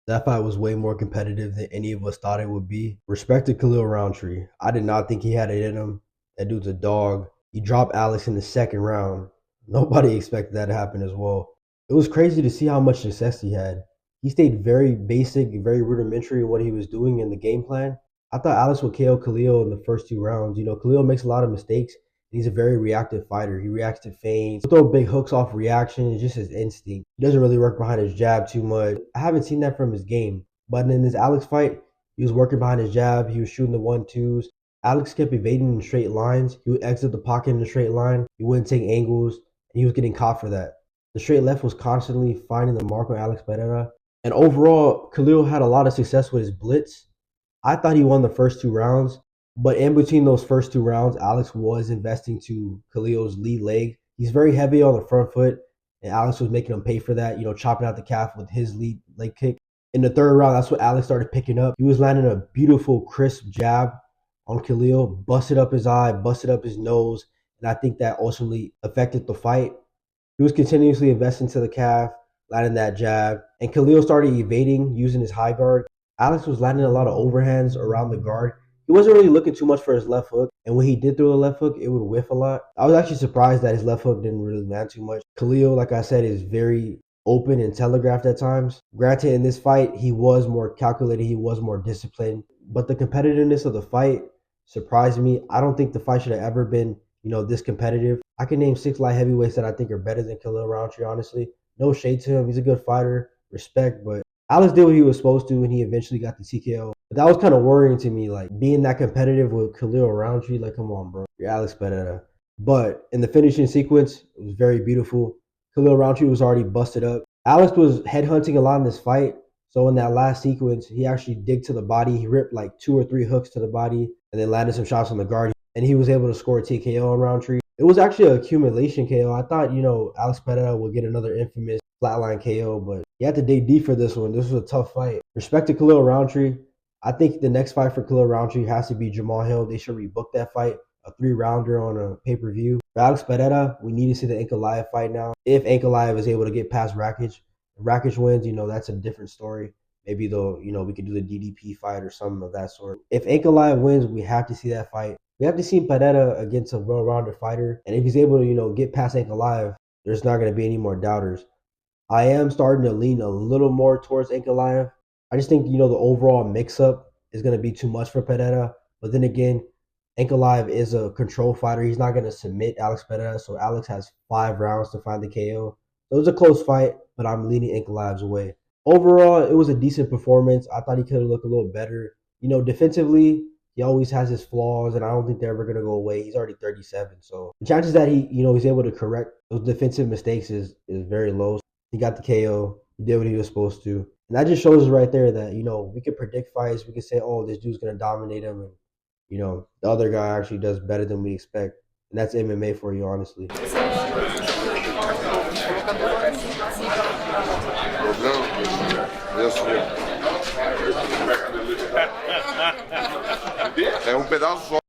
That fight was way more competitive than any of us thought it would be. Respect to Khalil Rountree. I did not think he had it in him. That dude's a dog. He dropped Alex in the second round. Nobody expected that to happen as well. It was crazy to see how much success he had. He stayed very basic, very rudimentary in what he was doing in the game plan. I thought Alex would KO Khalil in the first two rounds. Khalil makes a lot of mistakes. He's a very reactive fighter. He reacts to feints. He'll throw big hooks off reaction. It's just his instinct. He doesn't really work behind his jab too much. I haven't seen that from his game. But in this Alex fight, he was working behind his jab. He was shooting the 1-2s. Alex kept evading in straight lines. He would exit the pocket in a straight line. He wouldn't take angles. And he was getting caught for that. The straight left was constantly finding the mark on Alex Pereira. And overall, Khalil had a lot of success with his blitz. I thought he won the first two rounds. But in between those first two rounds, Alex was investing to Khalil's lead leg. He's very heavy on the front foot, and Alex was making him pay for that, chopping out the calf with his lead leg kick. In the third round, that's what Alex started picking up. He was landing a beautiful, crisp jab on Khalil, busted up his eye, busted up his nose, and I think that ultimately affected the fight. He was continuously investing to the calf, landing that jab, and Khalil started evading using his high guard. Alex was landing a lot of overhands around the guard. He wasn't really looking too much for his left hook, and when he did throw the left hook, it would whiff a lot. I was actually surprised that his left hook didn't really land too much. Khalil, like I said, is very open and telegraphed at times. Granted, in this fight, he was more calculated, he was more disciplined, but the competitiveness of the fight surprised me. I don't think the fight should have ever been, this competitive. I can name 6 light heavyweights that I think are better than Khalil Rountree, honestly. No shade to him. He's a good fighter, respect, but Alex did what he was supposed to, and he eventually got the TKO. But that was kind of worrying to me, like being that competitive with Khalil Rountree. Like, come on, bro, you're Alex Pereira. But in the finishing sequence, it was very beautiful. Khalil Rountree was already busted up. Alex was headhunting a lot in this fight. So in that last sequence, he actually digged to the body. He ripped like 2 or 3 hooks to the body and then landed some shots on the guard. And he was able to score a TKO on Rountree. It was actually an accumulation KO. I thought, Alex Pereira would get another infamous flatline KO, but he had to dig deep for this one. This was a tough fight. Respect to Khalil Rountree. I think the next fight for Khalil Rountree has to be Jamal Hill. They should rebook that fight, a 3-rounder on a pay-per-view. For Alex Pereira, we need to see the Ankalaev fight now. If Ankalaev is able to get past Rakic, if Rakic wins, that's a different story. Maybe they'll, we could do the DDP fight or something of that sort. If Ankalaev wins, we have to see that fight. We have to see Pereira against a well-rounded fighter. And if he's able to, get past Ankalaev, there's not going to be any more doubters. I am starting to lean a little more towards Ankalaev. I just think, the overall mix-up is going to be too much for Pereira. But then again, Ankalaev is a control fighter. He's not going to submit Alex Pereira. So Alex has 5 rounds to find the KO. So it was a close fight, but I'm leaning Ankalaev's way. Overall, it was a decent performance. I thought he could have looked a little better. Defensively, he always has his flaws, and I don't think they're ever going to go away. He's already 37. So the chances that he's able to correct those defensive mistakes is very low. He got the KO. He did what he was supposed to. And that just shows us right there that, we can predict fights. We can say, oh, this dude's going to dominate him. And, the other guy actually does better than we expect. And that's MMA for you, honestly. É um pedaço só.